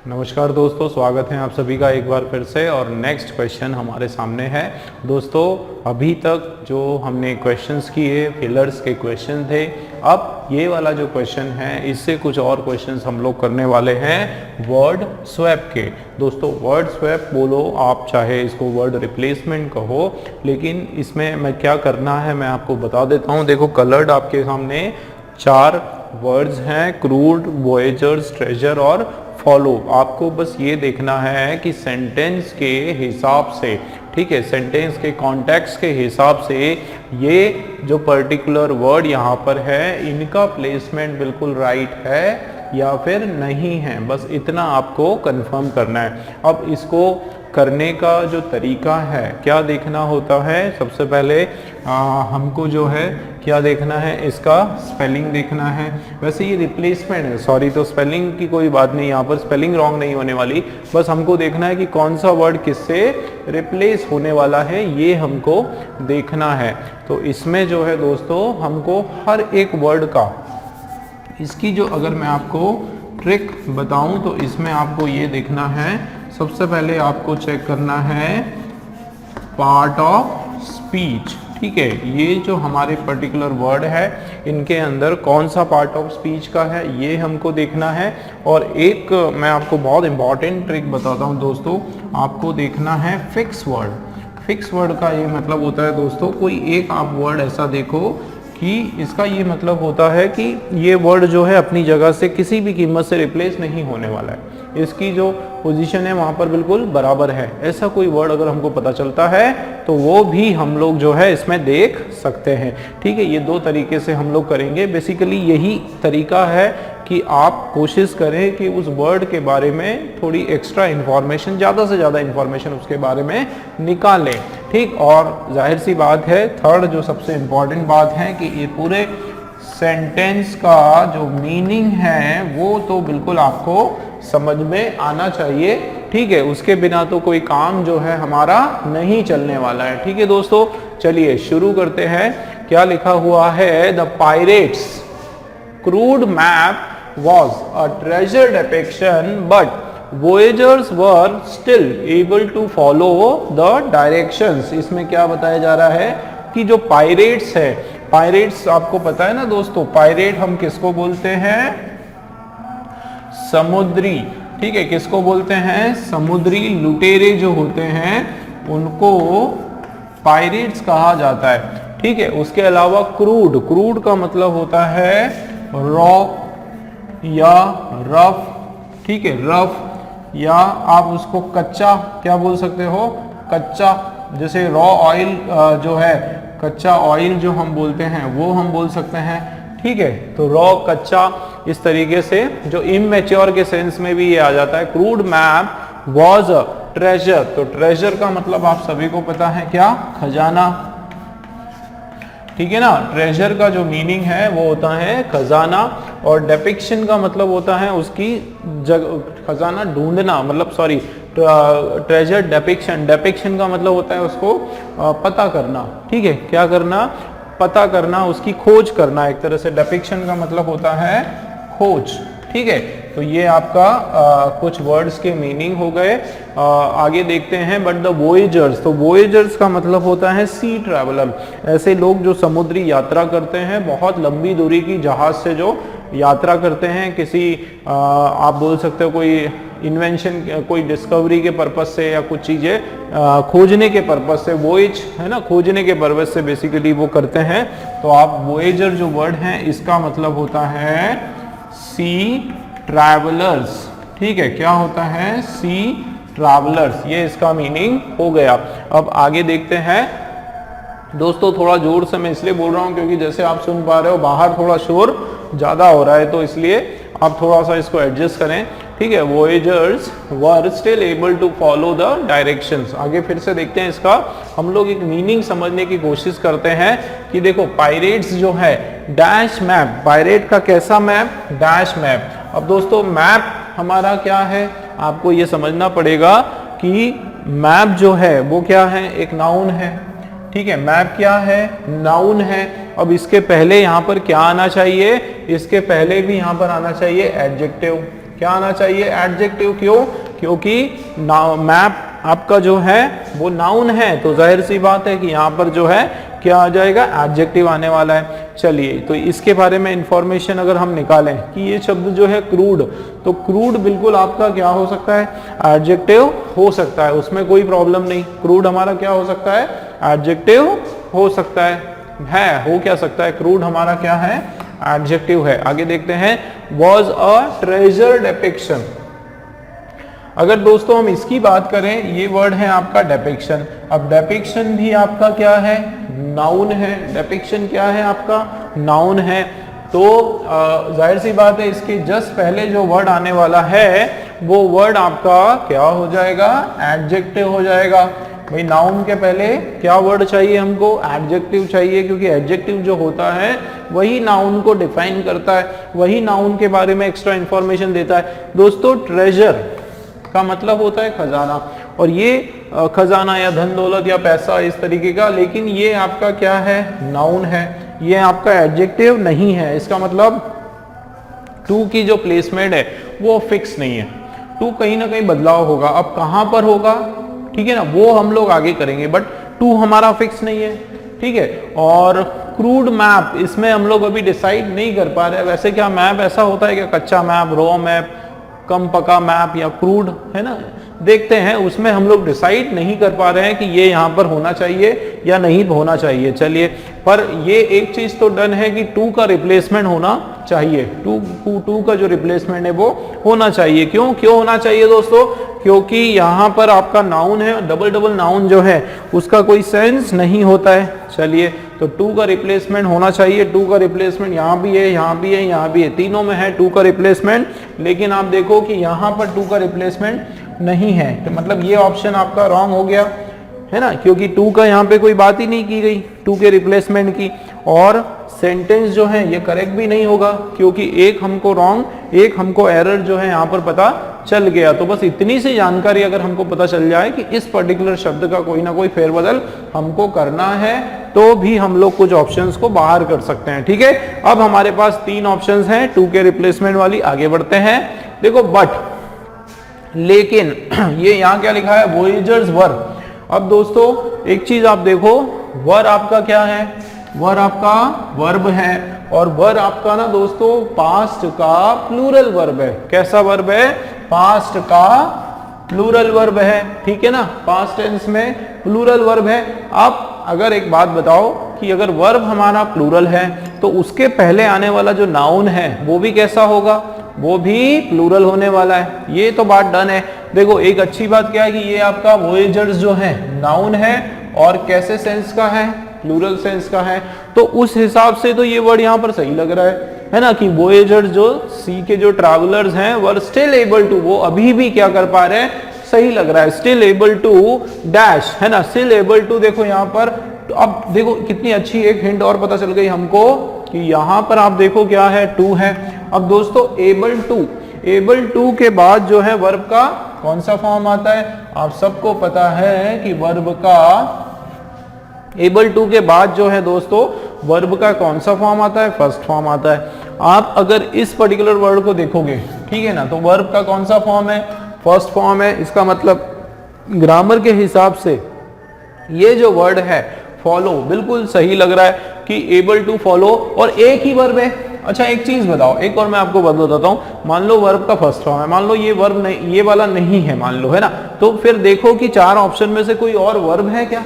नमस्कार दोस्तों, स्वागत है आप सभी का एक बार फिर से। और नेक्स्ट क्वेश्चन हमारे सामने है। दोस्तों अभी तक जो हमने क्वेश्चंस किए फिलर्स के क्वेश्चन थे, अब ये वाला जो क्वेश्चन है इससे कुछ और क्वेश्चंस हम लोग करने वाले हैं वर्ड स्वैप के। दोस्तों वर्ड स्वैप बोलो आप, चाहे इसको वर्ड रिप्लेसमेंट कहो, लेकिन इसमें मैं क्या करना है मैं आपको बता देता हूँ। देखो कलर्ड आपके सामने 4 वर्ड्स हैं, क्रूड, वॉयेजर्स, ट्रेजर और फॉलो। आपको बस ये देखना है कि सेंटेंस के हिसाब से, ठीक है, सेंटेंस के कॉन्टेक्स्ट के हिसाब से ये जो पर्टिकुलर वर्ड यहाँ पर है इनका प्लेसमेंट बिल्कुल राइट है या फिर नहीं है, बस इतना आपको कंफर्म करना है। अब इसको करने का जो तरीका है क्या देखना होता है, सबसे पहले हमको जो है क्या देखना है, इसका स्पेलिंग देखना है। वैसे ये रिप्लेसमेंट है, सॉरी, तो स्पेलिंग की कोई बात नहीं, यहाँ पर स्पेलिंग रॉन्ग नहीं होने वाली, बस हमको देखना है कि कौन सा वर्ड किससे रिप्लेस होने वाला है, ये हमको देखना है। तो इसमें जो है दोस्तों हमको हर एक वर्ड का, इसकी जो अगर मैं आपको ट्रिक बताऊं तो इसमें आपको ये देखना है, सबसे पहले आपको चेक करना है पार्ट ऑफ स्पीच, ठीक है। ये जो हमारे पर्टिकुलर वर्ड है इनके अंदर कौन सा पार्ट ऑफ स्पीच का है ये हमको देखना है। और एक मैं आपको बहुत इंपॉर्टेंट ट्रिक बताता हूँ दोस्तों, आपको देखना है फिक्स वर्ड। फिक्स वर्ड का ये मतलब होता है दोस्तों, कोई एक आप वर्ड ऐसा देखो कि इसका ये मतलब होता है कि ये वर्ड जो है अपनी जगह से किसी भी कीमत से रिप्लेस नहीं होने वाला है, इसकी जो पोजीशन है वहाँ पर बिल्कुल बराबर है। ऐसा कोई वर्ड अगर हमको पता चलता है तो वो भी हम लोग जो है इसमें देख सकते हैं, ठीक है। ये 2 तरीके से हम लोग करेंगे। बेसिकली यही तरीका है कि आप कोशिश करें कि उस वर्ड के बारे में थोड़ी एक्स्ट्रा इन्फॉर्मेशन, ज़्यादा से ज़्यादा इन्फॉर्मेशन उसके बारे में निकालें, ठीक। और जाहिर सी बात है, थर्ड जो सबसे इम्पॉर्टेंट बात है कि ये पूरे सेंटेंस का जो मीनिंग है वो तो बिल्कुल आपको समझ में आना चाहिए, ठीक है। उसके बिना तो कोई काम जो है हमारा नहीं चलने वाला है, ठीक है दोस्तों। चलिए शुरू करते हैं। क्या लिखा हुआ है, the pirates crude map was a treasure depiction but voyagers were still able to follow the directions। इसमें क्या बताया जा रहा है कि जो पायरेट्स है, पायरेट्स आपको पता है ना दोस्तों, पायरेट हम किसको बोलते हैं, समुद्री, ठीक है, किसको बोलते हैं, समुद्री लुटेरे जो होते हैं उनको पायरेट्स कहा जाता है, ठीक है। उसके अलावा क्रूड, क्रूड का मतलब होता है रॉ या रफ, ठीक है, रफ, या आप उसको कच्चा क्या बोल सकते हो, कच्चा, जैसे रॉ ऑयल जो है, कच्चा ऑयल जो हम बोलते हैं वो हम बोल सकते हैं, ठीक है। तो रॉ, कच्चा, इस तरीके से जो इमैच्योर के सेंस में भी ये आ जाता है। Crude map was a treasure, तो ट्रेजर का मतलब आप सभी को पता है क्या, खजाना, ठीक है ना। ट्रेजर का जो मीनिंग है वो होता है खजाना, और डेपिक्शन का मतलब होता है उसकी खजाना ढूंढना, मतलब सॉरी, ट्रेजर डेपिक्शन, डेपिक्शन का मतलब होता है उसको पता करना, ठीक है, क्या करना, पता करना, उसकी खोज करना। एक तरह से डेपिक्शन का मतलब होता है खोज, ठीक है। तो ये आपका कुछ वर्ड्स के मीनिंग हो गए। आगे देखते हैं, बट द वॉयेजर्स, तो वॉयेजर्स का मतलब होता है सी ट्रैवलर, ऐसे लोग जो समुद्री यात्रा करते हैं, बहुत लंबी दूरी की जहाज से जो यात्रा करते हैं, किसी आप बोल सकते हो कोई इन्वेंशन, कोई डिस्कवरी के पर्पस से या कुछ चीज़ें खोजने के पर्पस से, वॉयेज है ना, खोजने के पर्पस से बेसिकली वो करते हैं। तो आप वॉयेजर जो वर्ड है इसका मतलब होता है सी ट्रैवलर्स, ठीक है, क्या होता है, सी ट्रैवलर्स, ये इसका मीनिंग हो गया। अब आगे देखते हैं दोस्तों, थोड़ा जोर से मैं इसलिए बोल रहा हूँ क्योंकि जैसे आप सुन पा रहे हो बाहर थोड़ा शोर ज़्यादा हो रहा है, तो इसलिए आप थोड़ा सा इसको एडजस्ट करें, ठीक है। Voyagers were still able to follow the directions. आगे फिर से देखते हैं इसका, हम लोग एक मीनिंग समझने की कोशिश करते हैं कि देखो पायरेट्स जो है, डैश मैप, पायरेट का कैसा मैप, डैश मैप। अब दोस्तों मैप हमारा क्या है, आपको ये समझना पड़ेगा कि मैप जो है वो क्या है, एक नाउन है, ठीक है। मैप क्या है, नाउन है। अब इसके पहले यहाँ पर क्या आना चाहिए, इसके पहले भी यहाँ पर आना चाहिए एडजेक्टिव, क्या आना चाहिए? एडजेक्टिव। क्यों? क्योंकि मैप आपका जो है वो नाउन है, तो जाहिर सी बात है कि यहाँ पर जो है क्या आ जाएगा? एडजेक्टिव आने वाला है। चलिए, तो इसके बारे में इंफॉर्मेशन अगर हम निकालें कि ये शब्द जो है क्रूड, तो क्रूड बिल्कुल आपका क्या हो सकता है? एडजेक्टिव हो सकता है, उसमें कोई प्रॉब्लम नहीं। क्रूड हमारा क्या हो सकता है? एडजेक्टिव हो सकता है। हो क्या सकता है? क्रूड हमारा क्या है? एडजेक्टिव है। आगे देखते हैं, वॉज अ ट्रेजर डिपिक्शन। अगर दोस्तों हम इसकी बात करें, ये वर्ड है आपका डेपिक्शन। अब डेपिक्शन भी आपका क्या है? नाउन है। डेपिक्शन क्या है आपका? नाउन है। तो जाहिर सी बात है इसके जस्ट पहले जो वर्ड आने वाला है वो वर्ड आपका क्या हो जाएगा? एडजेक्टिव हो जाएगा। भाई नाउन के पहले क्या वर्ड चाहिए हमको? एडजेक्टिव चाहिए, क्योंकि एडजेक्टिव जो होता है वही नाउन को डिफाइन करता है, वही नाउन के बारे में एक्स्ट्रा इंफॉर्मेशन देता है। दोस्तों ट्रेजर का मतलब होता है खजाना, और ये खजाना या धन दौलत या पैसा इस तरीके का, लेकिन ये आपका क्या है? नाउन है, ये आपका एडजेक्टिव नहीं है। इसका मतलब टू की जो प्लेसमेंट है वो फिक्स नहीं है, टू कहीं ना कहीं बदलाव होगा। अब कहां पर होगा, ठीक है ना, वो हम लोग आगे करेंगे, बट टू हमारा फिक्स नहीं है, ठीक है। और क्रूड मैप, इसमें हम लोग अभी डिसाइड नहीं कर पा रहे। वैसे क्या मैप ऐसा होता है क्या? कच्चा मैप, रॉ मैप, कम पका मैप या क्रूड, है ना, देखते हैं। उसमें हम लोग डिसाइड नहीं कर पा रहे हैं कि ये यहाँ पर होना चाहिए या नहीं होना चाहिए। चलिए, पर ये एक चीज तो डन है कि टू का रिप्लेसमेंट होना चाहिए। टू का जो रिप्लेसमेंट है वो होना चाहिए। क्यों होना चाहिए दोस्तों? क्योंकि यहाँ पर आपका नाउन है, डबल नाउन जो है उसका कोई सेंस नहीं होता है। चलिए, तो टू का रिप्लेसमेंट होना चाहिए। टू का रिप्लेसमेंट यहाँ भी है, यहाँ भी है, यहाँ भी है, तीनों में है टू का रिप्लेसमेंट। लेकिन आप देखो कि यहाँ पर टू का रिप्लेसमेंट नहीं है, तो मतलब ये ऑप्शन आपका रॉन्ग हो गया, है ना, क्योंकि टू का यहाँ पे कोई बात ही नहीं की गई टू के रिप्लेसमेंट की। और सेंटेंस जो है ये करेक्ट भी नहीं होगा, क्योंकि एक हमको रॉन्ग, एक हमको एरर जो है यहाँ पर पता चल गया। तो बस इतनी सी जानकारी अगर हमको पता चल जाए कि इस पर्टिकुलर शब्द का कोई ना कोई फेरबदल हमको करना है, तो भी हम लोग कुछ ऑप्शंस को बाहर कर सकते हैं, ठीक है। अब हमारे पास 3 ऑप्शंस हैं टू के रिप्लेसमेंट वाली। आगे बढ़ते हैं। देखो, बट, लेकिन, ये यहाँ क्या लिखा है? वोयेजर्स वर। अब दोस्तों एक चीज आप देखो, वर आपका क्या है? वर आपका वर्ब है, और वर आपका ना दोस्तों पास्ट का प्लूरल वर्ब है। कैसा वर्ब है? पास्ट का प्लूरल वर्ब है, ठीक है ना, पास्ट टेंस में प्लूरल वर्ब है। अब अगर एक बात बताओ कि अगर वर्ब हमारा प्लूरल है तो उसके पहले आने वाला जो नाउन है वो भी कैसा होगा? वो भी प्लूरल होने वाला है। ये तो बात डन है। देखो, एक अच्छी बात क्या है कि ये आपका वोयेजर्स जो है नाउन है, और कैसे सेंस का है? प्लूरल सेंस का है। तो उस हिसाब से तो ये वर्ड यहाँ पर सही लग रहा है ना, कि वोयेजर्स जो सी के जो ट्रैवलर्स हैं वर स्टिल एबल टू, वो अभी भी क्या कर पा रहे हैं? सही लग रहा है। स्टिल एबल टू डैश, है ना, स्टिल एबल टू। देखो यहाँ पर, तो अब देखो कितनी अच्छी एक हिंट और पता चल गई हमको कि यहाँ पर आप देखो क्या है? टू है। अब दोस्तों एबल टू के बाद जो है वर्ब का कौन सा फॉर्म आता है? आप सबको पता है कि वर्ब का एबल टू के बाद जो है दोस्तों वर्ब का कौन सा फॉर्म आता है? फर्स्ट फॉर्म आता है। आप अगर इस पर्टिकुलर वर्ड को देखोगे, ठीक है ना, तो वर्ब का कौन सा फॉर्म है? फर्स्ट फॉर्म है। इसका मतलब ग्रामर के हिसाब से ये जो वर्ड है फॉलो, बिल्कुल सही लग रहा है कि एबल टू फॉलो, और एक ही वर्ब है। अच्छा, एक चीज बताओ, एक और मैं आपको बताता हूं। मान लो वर्ब का फर्स्ट फॉर्म है, मान लो ये वर्ब नहीं, ये वाला नहीं है, मान लो, है ना, तो फिर देखो कि 4 ऑप्शन में से कोई और वर्ब है क्या?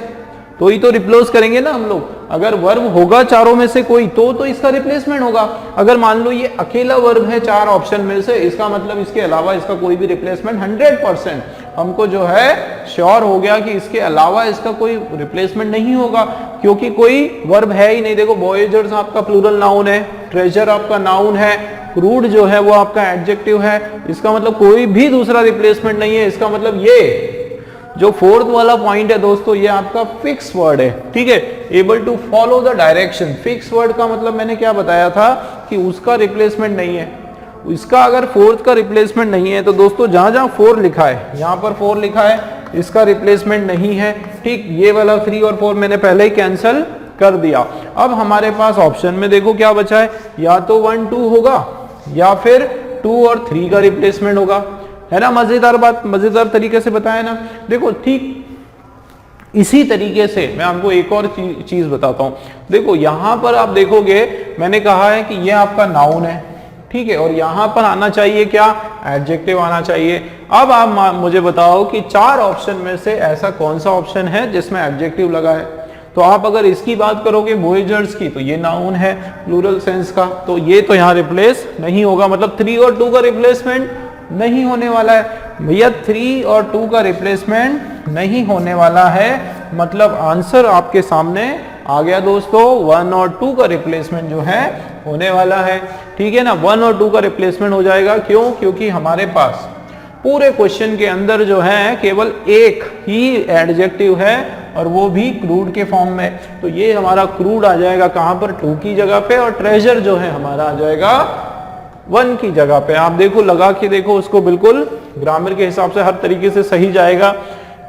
तो ही तो रिप्लेस करेंगे ना हम लोग। अगर वर्ब होगा चारों में से कोई, तो इसका रिप्लेसमेंट होगा। अगर मान लो ये अकेला वर्ब है 4 ऑप्शन में से, इसका मतलब इसके अलावा इसका कोई भी रिप्लेसमेंट 100% हमको जो है श्योर हो गया कि इसके अलावा इसका कोई रिप्लेसमेंट नहीं होगा, क्योंकि कोई वर्ब है ही नहीं। देखो, वोयेजर्स आपका प्लूरल नाउन है, ट्रेजर आपका नाउन है, क्रूड जो है वो आपका एडजेक्टिव है। इसका मतलब कोई भी दूसरा रिप्लेसमेंट नहीं है। इसका मतलब ये जो फोर्थ वाला पॉइंट है दोस्तों, ये आपका फिक्स वर्ड है, ठीक है। Able to follow the direction, fix word का मतलब मैंने क्या बताया था कि उसका रिप्लेसमेंट नहीं है। इसका अगर फोर्थ का रिप्लेसमेंट नहीं है तो दोस्तों जहां जहां 4 लिखा है, यहां पर 4 लिखा है, इसका रिप्लेसमेंट नहीं है, ठीक। ये वाला 3 और 4 मैंने पहले ही कैंसिल कर दिया। अब हमारे पास ऑप्शन में देखो क्या बचा है, या तो 1 2 होगा या फिर 2 और 3 का रिप्लेसमेंट होगा, है ना। मजेदार बात, मजेदार तरीके से बताया ना। देखो ठीक इसी तरीके से मैं आपको एक और चीज बताता हूं। देखो यहां पर आप देखोगे, मैंने कहा है कि ये आपका नाउन है, ठीक है, और यहां पर आना चाहिए क्या, एडजेक्टिव आना चाहिए। अब आप मुझे बताओ कि 4 ऑप्शन में से ऐसा कौन सा ऑप्शन है जिसमें एडजेक्टिव लगा है। तो आप अगर इसकी बात करोगे वॉयेजर्स की, तो ये नाउन है प्लूरल सेंस का, तो ये तो यहां रिप्लेस नहीं होगा, मतलब 3 और 2 का रिप्लेसमेंट नहीं होने वाला है भैया। 3 और 2 का रिप्लेसमेंट नहीं होने वाला है, मतलब आंसर आपके सामने आ गया दोस्तों। 1 और 2 का रिप्लेसमेंट जो है होने वाला है, ठीक है ना। 1 और 2 का रिप्लेसमेंट हो जाएगा, क्यों, क्योंकि हमारे पास पूरे क्वेश्चन के अंदर जो है केवल एक ही एडजेक्टिव है, और वो भी क्रूड के फॉर्म में। तो ये हमारा क्रूड आ जाएगा कहां पर, 2 की जगह पे, और ट्रेजर जो है हमारा आ जाएगा 1 की जगह पे। आप देखो, लगा के देखो उसको, बिल्कुल ग्रामर के हिसाब से हर तरीके से सही जाएगा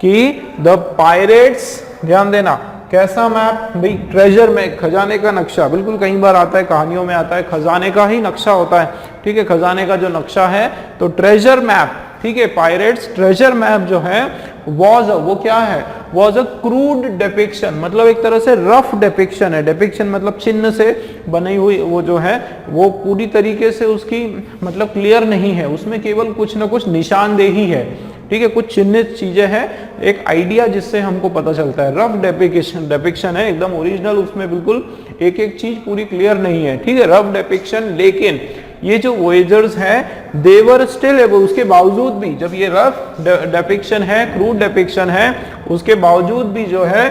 कि द पायरेट्स, ध्यान देना कैसा मैप भाई, ट्रेजर में खजाने का नक्शा, बिल्कुल कई बार आता है कहानियों में आता है, खजाने का ही नक्शा होता है, ठीक है, खजाने का जो नक्शा है, तो ट्रेजर मैप, ठीक है, पायरेट्स ट्रेजर मैप जो है वो क्या है, वॉज अ क्रूड डिपिक्शन, मतलब एक तरह से रफ डिपिक्शन है। डिपिक्शन मतलब चिन्ह से बनी हुई, वो जो है वो पूरी तरीके से उसकी मतलब क्लियर नहीं है, उसमें केवल कुछ ना कुछ निशानदेही है, ठीक है, कुछ चिन्हित चीजें हैं, एक आइडिया जिससे हमको पता चलता है। रफ डिपिक्शन है, एकदम ओरिजिनल, उसमें बिल्कुल एक एक चीज पूरी क्लियर नहीं है, ठीक है, रफ डिपिक्शन। लेकिन ये जो वॉयेजर्स हैं देवर स्टिल एबल, उसके बावजूद भी, जब ये रफ डिपिक्शन है, क्रूड डिपिक्शन है, उसके बावजूद भी जो है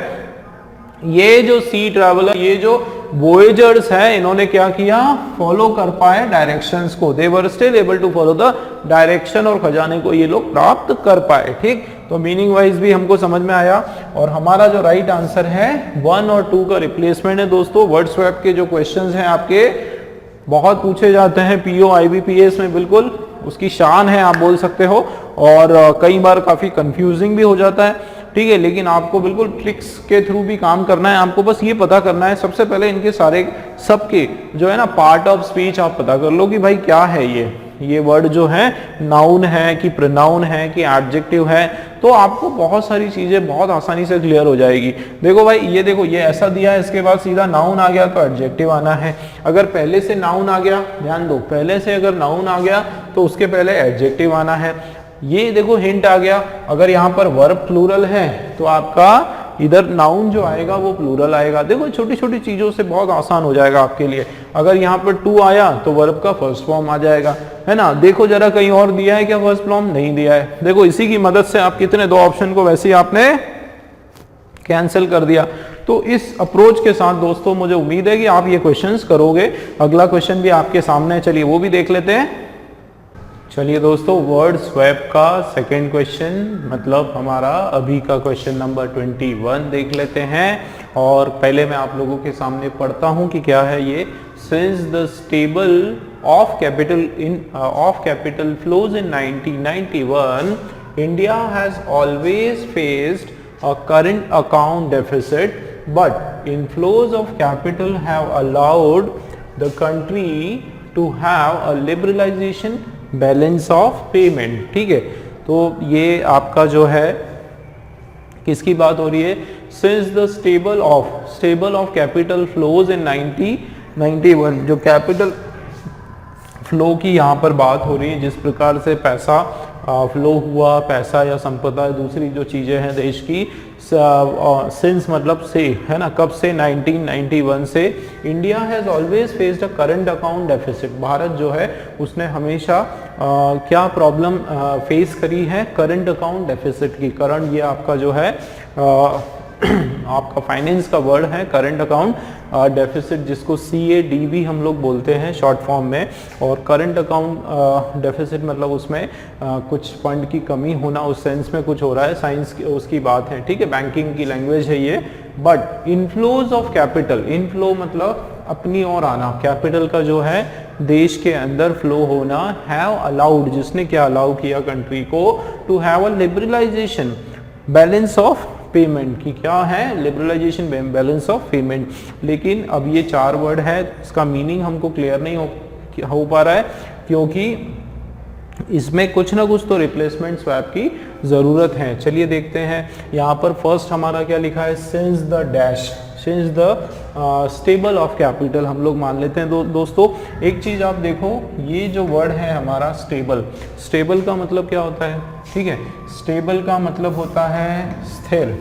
ये जो सी ट्रैवलर, ये जो वॉयेजर्स है, इन्होंने क्या किया, फॉलो कर पाए डायरेक्शंस को। They were still able to follow the direction, और खजाने को ये लोग प्राप्त कर पाए, ठीक। तो मीनिंग वाइज भी हमको समझ में आया, और हमारा जो राइट आंसर है 1 और 2 का रिप्लेसमेंट है दोस्तों। वर्ड स्वैप के जो क्वेश्चंस हैं आपके बहुत पूछे जाते हैं पीओ IBPS में, बिल्कुल उसकी शान है आप बोल सकते हो, और कई बार काफी कंफ्यूजिंग भी हो जाता है, ठीक है, लेकिन आपको बिल्कुल ट्रिक्स के थ्रू भी काम करना है। आपको बस ये पता करना है सबसे पहले इनके सारे सबके जो है ना पार्ट ऑफ स्पीच आप पता कर लो कि भाई क्या है ये वर्ड जो है नाउन है कि प्रोनाउन है कि एडजेक्टिव है, तो आपको बहुत सारी चीजें बहुत आसानी से क्लियर हो जाएगी। देखो भाई, ये देखो, ये ऐसा दिया है, इसके बाद सीधा नाउन आ गया तो एडजेक्टिव आना है। अगर पहले से नाउन आ गया, ध्यान दो, पहले से अगर नाउन आ गया तो उसके पहले एडजेक्टिव आना है। ये देखो हिंट आ गया, अगर यहाँ पर वर्ब प्लूरल है तो आपका इधर नाउन जो आएगा वो प्लूरल आएगा। देखो छोटी छोटी चीजों से बहुत आसान हो जाएगा आपके लिए। अगर यहाँ पर टू आया तो वर्ब का फर्स्ट फॉर्म आ जाएगा, है ना। देखो जरा कहीं और दिया है क्या फर्स्ट फॉर्म, नहीं दिया है। देखो इसी की मदद से आप कितने 2 ऑप्शन को वैसे ही आपने कैंसिल कर दिया। तो इस अप्रोच के साथ दोस्तों मुझे उम्मीद है कि आप ये क्वेश्चंस करोगे। अगला क्वेश्चन भी आपके सामने है, चलिए वो भी देख लेते हैं। चलिए दोस्तों, वर्ड स्वैप का सेकंड क्वेश्चन, मतलब हमारा अभी का क्वेश्चन नंबर 21 देख लेते हैं। और पहले मैं आप लोगों के सामने पढ़ता हूं कि क्या है ये। Since the stable of capital flows in 1991, India has always faced a current account deficit, but inflows of capital have allowed the country to have a liberalization balance of payment। ठीक है, तो ये आपका जो है किसकी बात हो रही है, since the stable of capital flows in 1991, जो कैपिटल फ्लो की यहाँ पर बात हो रही है, जिस प्रकार से पैसा फ्लो हुआ, पैसा या संपदा दूसरी जो चीज़ें हैं देश की, सिंस मतलब से, है ना, कब से, 1991 से। India has always faced a current account deficit, Bharat जो है उसने हमेशा क्या प्रॉब्लम फेस करी है, करंट अकाउंट डेफिसिट की। करंट ये आपका जो है आपका फाइनेंस का वर्ड है, करंट अकाउंट डेफिसिट, जिसको CADB हम लोग बोलते हैं शॉर्ट फॉर्म में। और करंट अकाउंट डेफिसिट मतलब उसमें कुछ फंड की कमी होना, उस सेंस में कुछ हो रहा है, साइंस की उसकी बात है, ठीक है, बैंकिंग की लैंग्वेज है ये। But inflows of capital, inflow मतलब अपनी ओर आना, कैपिटल का जो है देश के अंदर फ्लो होना, हैव अलाउड, जिसने क्या अलाउ किया कंट्री को, to have a liberalisation balance of payment की, क्या है, लिबरलाइजेशन बैलेंस ऑफ पेमेंट। लेकिन अब ये 4 वर्ड है, इसका मीनिंग हमको क्लियर नहीं हो पा रहा है, क्योंकि इसमें कुछ ना कुछ तो रिप्लेसमेंट स्वैप की ज़रूरत है। चलिए देखते हैं यहाँ पर फर्स्ट हमारा क्या लिखा है, since the dash, since the stable of capital हम लोग मान लेते हैं। दोस्तों एक चीज़ आप देखो, ये जो वर्ड है हमारा स्टेबल, स्टेबल का मतलब क्या होता है, ठीक है, स्टेबल का मतलब होता है स्थिर,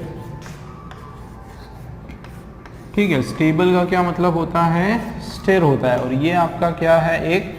ठीक है, स्टेबल का क्या मतलब होता है, स्थिर होता है। और ये आपका क्या है, एक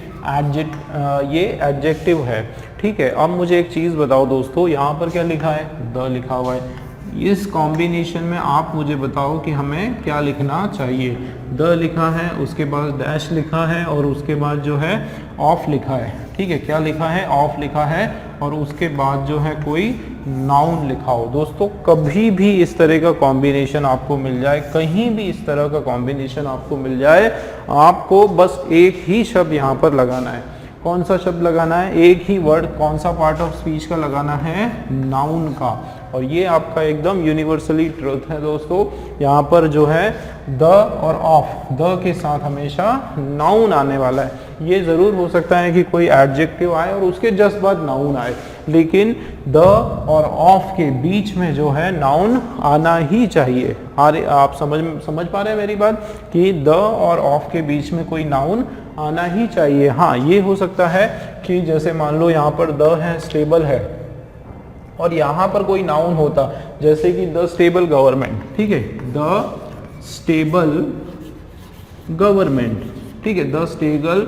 ये एडजेक्टिव है, ठीक है। अब मुझे एक चीज़ बताओ दोस्तों, यहाँ पर क्या लिखा है, द लिखा हुआ है, इस कॉम्बिनेशन में आप मुझे बताओ कि हमें क्या लिखना चाहिए। द लिखा है, उसके बाद डैश लिखा है और उसके बाद जो है ऑफ लिखा है, ठीक है, क्या लिखा है, ऑफ लिखा है, और उसके बाद जो है कोई नाउन लिखा हो। दोस्तों कभी भी इस तरह का कॉम्बिनेशन आपको मिल जाए, कहीं भी इस तरह का कॉम्बिनेशन आपको मिल जाए, आपको बस एक ही शब्द यहाँ पर लगाना है। कौन सा शब्द लगाना है, एक ही वर्ड, कौन सा पार्ट ऑफ स्पीच का लगाना है, नाउन का। और ये आपका एकदम यूनिवर्सली ट्रुथ है दोस्तों, यहाँ पर जो है द और ऑफ, द के साथ हमेशा नाउन आने वाला है। ये ज़रूर हो सकता है कि कोई एडजेक्टिव आए और उसके जस्ट बाद नाउन आए, लेकिन द और ऑफ के बीच में जो है नाउन आना ही चाहिए। आप समझ पा रहे हैं मेरी बात, कि द और ऑफ के बीच में कोई नाउन आना ही चाहिए। हाँ, ये हो सकता है कि जैसे मान लो यहाँ पर द है, स्टेबल है, और यहाँ पर कोई नाउन होता, जैसे कि द स्टेबल गवर्नमेंट, ठीक है, द स्टेबल गवर्नमेंट, ठीक है, द स्टेबल,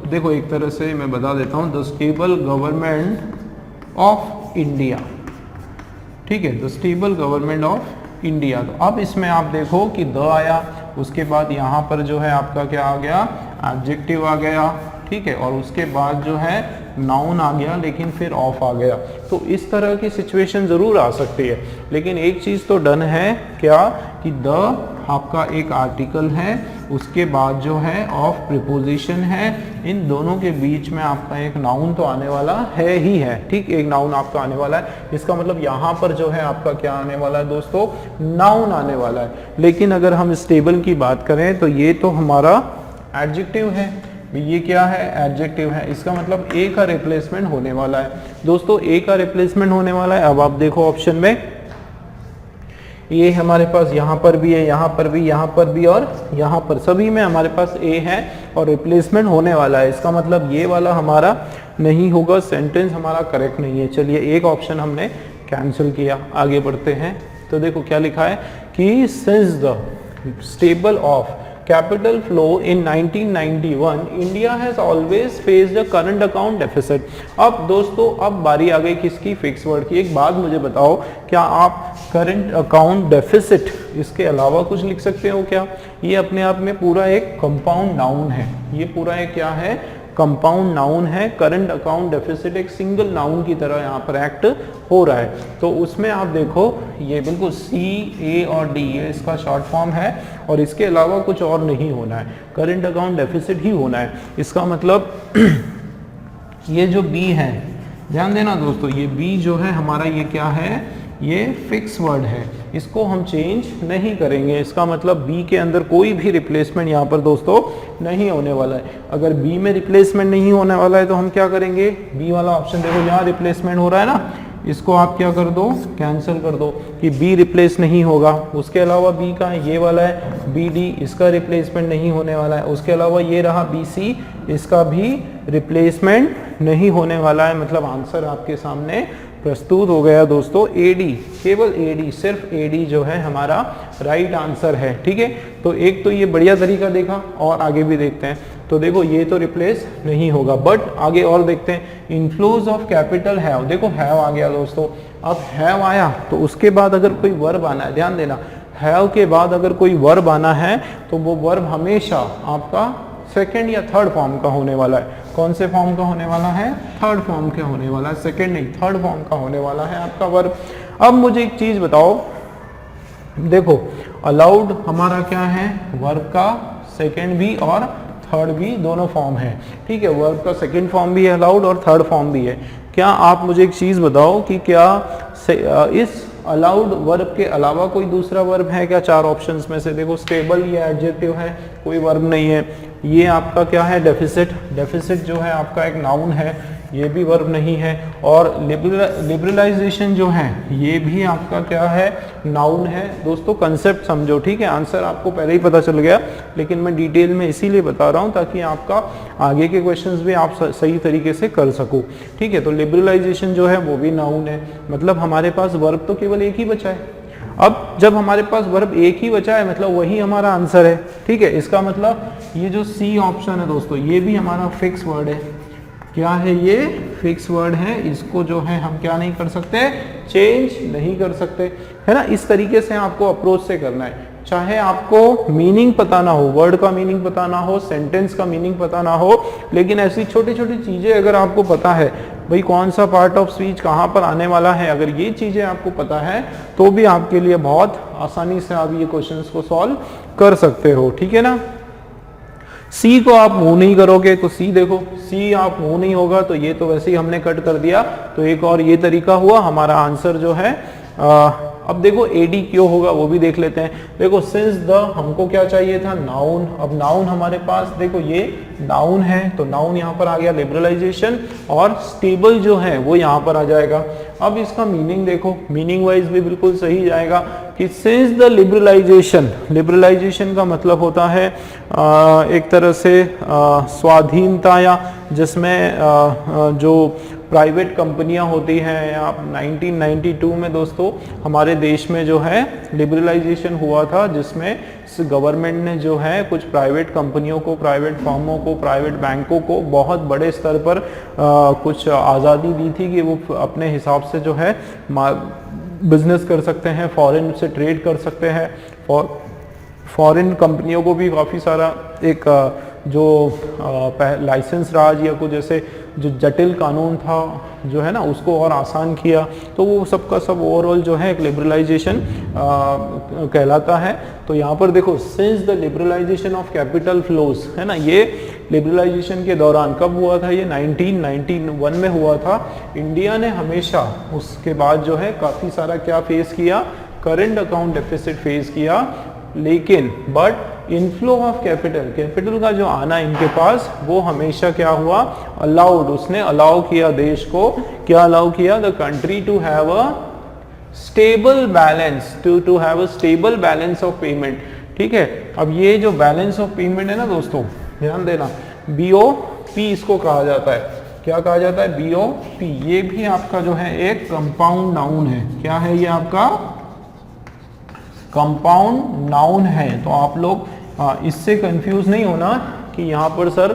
देखो एक तरह से मैं बता देता हूँ, the stable government of India, ठीक है, the stable government of India. तो अब इसमें आप देखो कि द आया, उसके बाद यहाँ पर जो है आपका क्या आ गया, एडजेक्टिव आ गया, ठीक है, और उसके बाद जो है नाउन आ गया, लेकिन फिर ऑफ आ गया। तो इस तरह की सिचुएशन ज़रूर आ सकती है, लेकिन एक चीज़ तो डन है क्या, कि द आपका एक आर्टिकल है, उसके बाद जो है ऑफ प्रीपोजिशन है, इन दोनों के बीच में आपका एक नाउन तो आने वाला है ही है, ठीक, एक नाउन आपका आने वाला है। इसका मतलब यहाँ पर जो है आपका क्या आने वाला है दोस्तों, नाउन आने वाला है। लेकिन अगर हम स्टेबल की बात करें तो ये तो हमारा एडजेक्टिव है, ये क्या है, एडजेक्टिव है, इसका मतलब ए का रिप्लेसमेंट होने वाला है। दोस्तों ए का रिप्लेसमेंट होने वाला है। अब आप देखो ऑप्शन में, ये हमारे पास यहाँ पर भी है, यहाँ पर भी, यहाँ पर भी, और यहाँ पर सभी में हमारे पास ए है और रिप्लेसमेंट होने वाला है। इसका मतलब ये वाला हमारा नहीं होगा, सेंटेंस हमारा करेक्ट नहीं है। चलिए एक ऑप्शन हमने कैंसिल किया, आगे बढ़ते हैं। तो देखो क्या लिखा है कि since the stable of capital flow in 1991 India has always faced a current account deficit। अब दोस्तों अब बारी आ गई किसकी, फिक्स वर्ड की। एक बात मुझे बताओ, क्या आप करंट अकाउंट डेफिसिट इसके अलावा कुछ लिख सकते हो क्या? ये अपने आप में पूरा एक कंपाउंड नाउन है, ये पूरा एक क्या है, कंपाउंड नाउन है। करंट अकाउंट डेफिसिट एक सिंगल नाउन की तरह यहाँ पर एक्ट हो रहा है। तो उसमें आप देखो ये बिल्कुल सी, ए और डी ये इसका शॉर्ट फॉर्म है और इसके अलावा कुछ और नहीं होना है, करंट अकाउंट डेफिसिट ही होना है। इसका मतलब ये जो बी है, ध्यान देना दोस्तों, ये बी जो है हमारा ये क्या है, ये फिक्स वर्ड है, इसको हम चेंज नहीं करेंगे। इसका मतलब बी के अंदर कोई भी रिप्लेसमेंट यहाँ पर दोस्तों नहीं होने वाला है। अगर बी में रिप्लेसमेंट नहीं होने वाला है तो हम क्या करेंगे, बी वाला ऑप्शन देखो यहाँ रिप्लेसमेंट हो रहा है ना, इसको आप क्या कर दो, कैंसिल कर दो कि बी रिप्लेस नहीं होगा। उसके अलावा बी का ये वाला है बी डी, इसका रिप्लेसमेंट नहीं होने वाला है। उसके अलावा ये रहा बी सी, इसका भी रिप्लेसमेंट नहीं होने वाला है। मतलब आंसर आपके सामने प्रस्तुत हो गया दोस्तों, एडी, केवल एडी, सिर्फ एडी जो है हमारा राइट आंसर है। ठीक है, तो एक तो ये बढ़िया तरीका देखा और आगे भी देखते हैं। तो देखो ये तो रिप्लेस नहीं होगा, बट आगे और देखते हैं। इनफ्लोज ऑफ कैपिटल हैव, देखो हैव आ गया दोस्तों। अब हैव आया तो उसके बाद अगर कोई वर्ब आना है, ध्यान देना, हैव के बाद अगर कोई वर्ब आना है तो वो वर्ब हमेशा आपका सेकेंड या थर्ड फॉर्म का होने वाला है। कौन से फॉर्म का होने वाला है, थर्ड फॉर्म का होने वाला है, सेकेंड नहीं थर्ड फॉर्म का होने वाला है आपका वर्ब। अब मुझे एक चीज बताओ, देखो अलाउड हमारा क्या है, वर्ब का सेकेंड भी और थर्ड भी दोनों फॉर्म है। ठीक है, वर्ब का सेकेंड फॉर्म भी है अलाउड और थर्ड फॉर्म भी है। क्या आप मुझे एक चीज बताओ कि क्या इस अलाउड वर्ब के अलावा कोई दूसरा वर्ब है क्या चार ऑप्शंस में से? देखो स्टेबल ये एडजेक्टिव है, कोई वर्ब नहीं है। ये आपका क्या है, डेफिसिट। डेफिसिट जो है आपका एक नाउन है, ये भी वर्ब नहीं है। और लिबरलाइजेशन जो है ये भी आपका क्या है, नाउन है। दोस्तों कंसेप्ट समझो, ठीक है। आंसर आपको पहले ही पता चल गया, लेकिन मैं डिटेल में इसीलिए बता रहा हूँ ताकि आपका आगे के क्वेश्चंस भी आप सही तरीके से कर सको, ठीक है। तो लिबरलाइजेशन जो है वो भी नाउन है, मतलब हमारे पास वर्ब तो केवल एक ही बचा है। अब जब हमारे पास वर्ब एक ही बचा है मतलब वही हमारा आंसर है, ठीक है। इसका मतलब ये जो सी ऑप्शन है दोस्तों, ये भी हमारा फिक्स वर्ड है। क्या है ये, फिक्स वर्ड है। इसको जो है हम क्या नहीं कर सकते, चेंज नहीं कर सकते, है ना। इस तरीके से आपको अप्रोच से करना है। चाहे आपको मीनिंग पता ना हो, वर्ड का मीनिंग पता ना हो, सेंटेंस का मीनिंग पता ना हो, लेकिन ऐसी छोटी छोटी चीजें अगर आपको पता है, भाई कौन सा पार्ट ऑफ स्पीच कहाँ पर आने वाला है, अगर ये चीजें आपको पता है तो भी आपके लिए बहुत आसानी से आप ये क्वेश्चंस को सॉल्व कर सकते हो, ठीक है ना। सी को आप मूव नहीं करोगे तो सी देखो, सी आप मूव नहीं होगा तो ये तो वैसे ही हमने कट कर दिया। तो एक और ये तरीका हुआ, हमारा आंसर जो है अब देखो एडी क्यों होगा वो भी देख लेते हैं। देखो सिंस द हमको क्या चाहिए था, नाउन। अब नाउन हमारे पास देखो ये नाउन है तो नाउन यहाँ पर आ गया लिबरलाइजेशन, और स्टेबल जो है वो यहाँ पर आ जाएगा। अब इसका मीनिंग देखो, मीनिंग वाइज भी बिल्कुल सही जाएगा कि सिंस द लिबरलाइजेशन, लिबरलाइजेशन का मतलब होता है एक तरह से स्वाधीनता, या जिसमें जो प्राइवेट कंपनियां होती हैं। या 1992 में दोस्तों हमारे देश में जो है लिबरलाइजेशन हुआ था, जिसमें गवर्नमेंट ने जो है कुछ प्राइवेट कंपनियों को, प्राइवेट फर्मों को, प्राइवेट बैंकों को बहुत बड़े स्तर पर कुछ आज़ादी दी थी कि वो अपने हिसाब से जो है बिजनेस कर सकते हैं, फॉरेन से ट्रेड कर सकते हैं। फॉरेन कंपनियों को भी काफ़ी सारा एक जो लाइसेंस राज या कुछ जैसे जो जटिल कानून था जो है ना, उसको और आसान किया। तो वो सबका सब ओवरऑल जो है एक लिबरलाइजेशन कहलाता है। तो यहाँ पर देखो since the liberalisation of capital flows, है ना, ये लिबरलाइजेशन के दौरान कब हुआ था, ये 1991 में हुआ था। इंडिया ने हमेशा उसके बाद जो है काफ़ी सारा क्या फेस किया, करंट अकाउंट डेफिसिट फेस किया, लेकिन but inflow of capital, capital का जो आना इनके पास वो हमेशा क्या हुआ, अलाउड, उसने अलाउ किया देश को, क्या अलाउ किया, the country to have a stable balance, to have a stable balance of payment, ठीक है। अब ये जो बैलेंस ऑफ पेमेंट है ना दोस्तों, ध्यान देना, BOP इसको कहा जाता है। क्या कहा जाता है, BOP। ये भी आपका जो है एक कंपाउंड नाउन है। क्या है ये आपका, कंपाउंड नाउन है। तो आप लोग इससे कंफ्यूज नहीं होना कि यहाँ पर सर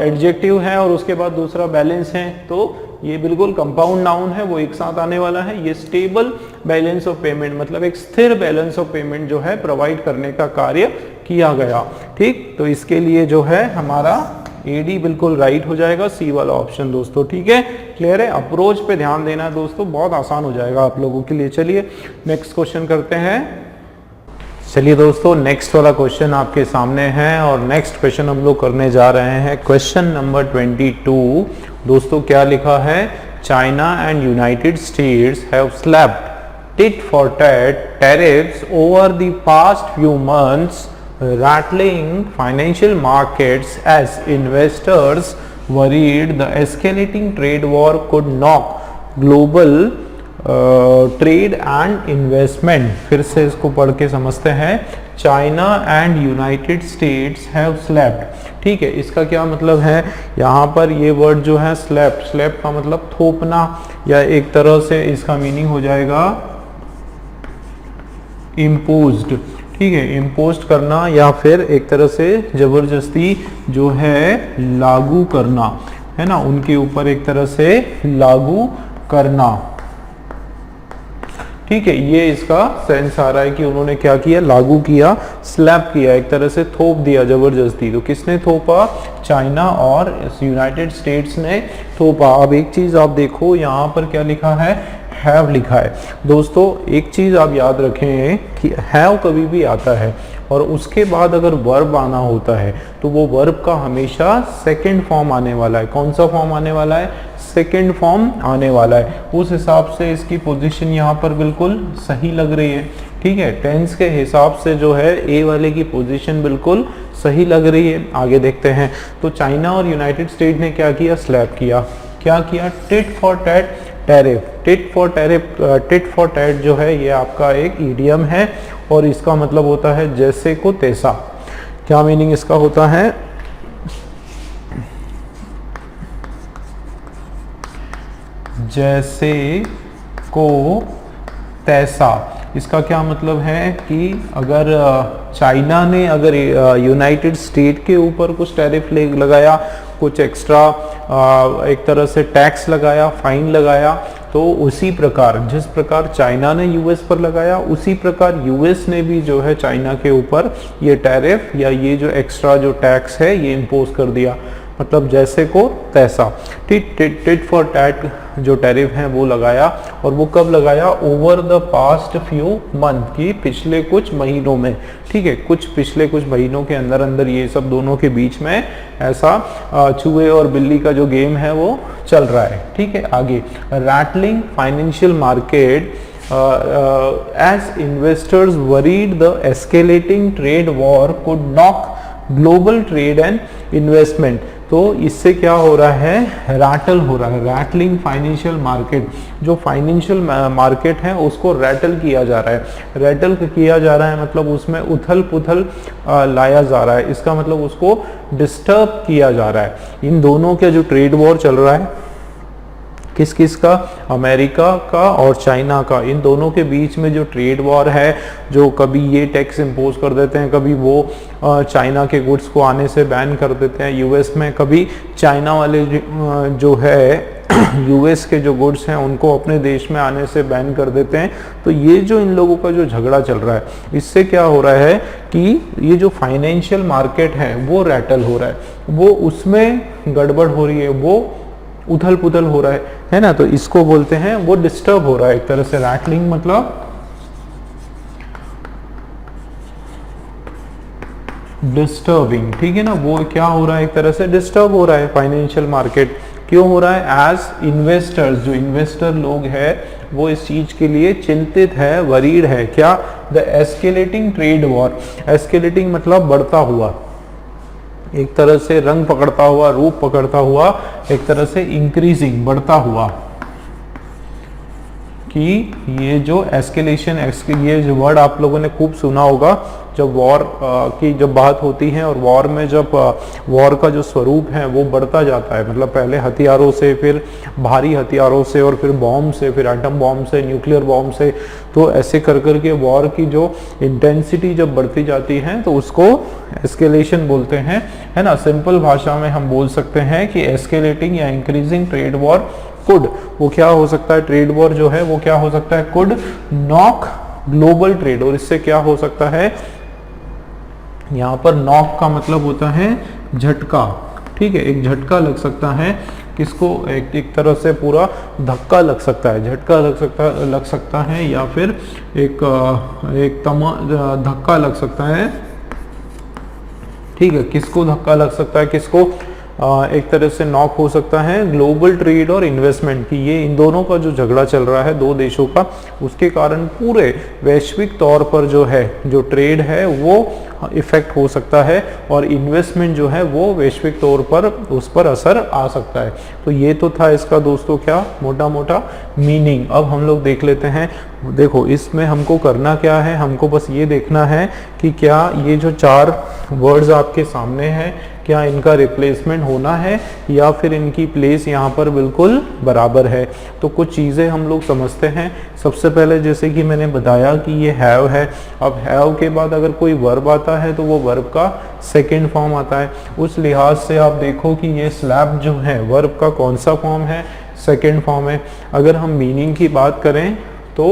एडजेक्टिव है और उसके बाद दूसरा बैलेंस है, तो ये बिल्कुल कंपाउंड नाउन है, वो एक साथ आने वाला है। ये स्टेबल बैलेंस ऑफ पेमेंट मतलब एक स्थिर बैलेंस ऑफ पेमेंट जो है प्रोवाइड करने का कार्य किया गया, ठीक। तो इसके लिए जो है हमारा AD बिल्कुल राइट हो जाएगा, सी वाला ऑप्शन दोस्तों, ठीक है। क्लियर है, अप्रोच पे ध्यान देना है दोस्तों, बहुत आसान हो जाएगा आप लोगों के लिए। चलिए नेक्स्ट क्वेश्चन करते हैं। चलिए दोस्तों नेक्स्ट वाला क्वेश्चन आपके सामने है और नेक्स्ट क्वेश्चन हम लोग करने जा रहे हैं क्वेश्चन नंबर 22। दोस्तों क्या लिखा है, China and United states have slapped tit for tat tariffs over the past few months, rattling financial markets as investors worried the escalating trade war could knock global trade and investment. फिर से इसको पढ़ के समझते हैं, China and United states have slapped, ठीक है। इसका क्या मतलब है, यहाँ पर ये वर्ड जो है स्लैप्ड, स्लैप्ड का मतलब थोपना, या एक तरह से इसका मीनिंग हो जाएगा इम्पोज्ड, ठीक है, इम्पोज्ड करना या फिर एक तरह से जबरदस्ती जो है लागू करना, है ना, उनके ऊपर एक तरह से लागू करना, ठीक है। ये इसका सेंस आ रहा है कि उन्होंने क्या किया, लागू किया, स्लैप किया, एक तरह से थोप दिया जबरदस्ती। तो किसने थोपा, चाइना और यूनाइटेड स्टेट्स ने थोपा। अब एक चीज आप देखो यहाँ पर क्या लिखा है, हैव लिखा है। दोस्तों एक चीज आप याद रखें कि हैव कभी भी आता है और उसके बाद अगर वर्ब आना होता है तो वो वर्ब का हमेशा सेकंड फॉर्म आने वाला है। कौन सा फॉर्म आने वाला है, सेकंड फॉर्म आने वाला है। उस हिसाब से इसकी पोजीशन यहाँ पर बिल्कुल सही लग रही है, ठीक है। टेंस के हिसाब से जो है ए वाले की पोजीशन बिल्कुल सही लग रही है, आगे देखते हैं। तो चाइना और यूनाइटेड स्टेट ने क्या किया, स्लैब किया। क्या किया, tit for tat tariff. Tit for tat जो है ये आपका एक ईडियम है और इसका मतलब होता है जैसे को तैसा। क्या मीनिंग इसका होता है, जैसे को तैसा। इसका क्या मतलब है कि अगर चाइना ने अगर यूनाइटेड स्टेट के ऊपर कुछ टैरिफ लगाया, कुछ एक्स्ट्रा एक तरह से टैक्स लगाया, फाइन लगाया, तो उसी प्रकार जिस प्रकार चाइना ने यूएस पर लगाया, उसी प्रकार यूएस ने भी जो है चाइना के ऊपर ये टैरिफ या ये जो एक्स्ट्रा जो टैक्स है ये इम्पोज कर दिया। मतलब जैसे को तैसा। टिट फॉर टैट जो टैरिफ है वो लगाया, और वो कब लगाया, over the past few month, की पिछले कुछ महीनों में। ठीक है, पिछले कुछ महीनों के अंदर अंदर ये सब दोनों के बीच में ऐसा चूहे और बिल्ली का जो गेम है वो चल रहा है। ठीक है, आगे rattling financial market as investors worried the escalating trade war could knock global trade and investment। तो इससे क्या हो रहा है, रैटल हो रहा है, रैटलिंग फाइनेंशियल मार्केट। जो फाइनेंशियल मार्केट है उसको रैटल किया जा रहा है। रैटल किया जा रहा है मतलब उसमें उथल पुथल लाया जा रहा है। इसका मतलब उसको डिस्टर्ब किया जा रहा है। इन दोनों के जो ट्रेड वॉर चल रहा है, किस किस का, अमेरिका का और चाइना का, इन दोनों के बीच में जो ट्रेड वॉर है, जो कभी ये टैक्स इंपोज कर देते हैं, कभी वो चाइना के गुड्स को आने से बैन कर देते हैं यूएस में, कभी चाइना वाले जो है यूएस के जो गुड्स हैं उनको अपने देश में आने से बैन कर देते हैं। तो ये जो इन लोगों का जो झगड़ा चल रहा है, इससे क्या हो रहा है कि ये जो फाइनेंशियल मार्केट है वो रैटल हो रहा है, वो उसमें गड़बड़ हो रही है, वो उथल पुथल हो रहा है ना। तो इसको बोलते हैं वो डिस्टर्ब हो रहा है एक तरह से। रैटलिंग मतलब डिस्टर्बिंग, ठीक है ना। वो क्या हो रहा है, एक तरह से डिस्टर्ब हो रहा है फाइनेंशियल मार्केट। क्यों हो रहा है, एज इन्वेस्टर्स, जो इन्वेस्टर लोग हैं वो इस चीज के लिए चिंतित है, वरीड है। क्या, the escalating trade war. Escalating मतलब बढ़ता हुआ, एक तरह से रंग पकड़ता हुआ, रूप पकड़ता हुआ, एक तरह से इंक्रीजिंग, बढ़ता हुआ, कि ये जो एस्केलेशन, ये जो वर्ड आप लोगों ने खूब सुना होगा जब वॉर की जब बात होती है, और वॉर में जब वॉर का जो स्वरूप है वो बढ़ता जाता है। मतलब पहले हथियारों से, फिर भारी हथियारों से, और फिर बॉम्ब से, फिर एटम बॉम्ब से, न्यूक्लियर बॉम्ब से, तो ऐसे कर कर के वॉर की जो इंटेंसिटी जब बढ़ती जाती है तो उसको एस्केलेशन बोलते हैं, है ना। सिंपल भाषा में हम बोल सकते हैं कि एस्केलेटिंग या इंक्रीजिंग ट्रेड वॉर कुड, वो क्या हो सकता है, ट्रेड वॉर जो है वो क्या हो सकता है, कुड नॉक ग्लोबल ट्रेड। और इससे क्या हो सकता है, यहाँ पर नॉक का मतलब होता है झटका। ठीक है, एक झटका लग सकता है किसको, एक तरह से पूरा धक्का लग सकता है, झटका लग सकता है, या फिर एक धक्का लग सकता है। ठीक है, किसको धक्का लग सकता है, किसको एक तरह से नॉक हो सकता है, ग्लोबल ट्रेड और इन्वेस्टमेंट की। ये इन दोनों का जो झगड़ा चल रहा है दो देशों का, उसके कारण पूरे वैश्विक तौर पर जो है, जो ट्रेड है वो इफेक्ट हो सकता है, और इन्वेस्टमेंट जो है वो वैश्विक तौर पर उस पर असर आ सकता है। तो ये तो था इसका दोस्तों क्या मोटा मोटा मीनिंग। अब हम लोग देख लेते हैं। देखो, इसमें हमको करना क्या है, हमको बस ये देखना है कि क्या ये जो चार वर्ड्स आपके सामने हैं, क्या इनका रिप्लेसमेंट होना है या फिर इनकी प्लेस यहाँ पर बिल्कुल बराबर है। तो कुछ चीज़ें हम लोग समझते हैं। सबसे पहले जैसे कि मैंने बताया कि ये हैव है। अब हैव के बाद अगर कोई वर्ब आता है तो वो वर्ब का सेकेंड फॉर्म आता है। उस लिहाज से आप देखो कि ये स्लैप जो है वर्ब का कौन सा फॉर्म है, सेकेंड फॉर्म है। अगर हम मीनिंग की बात करें तो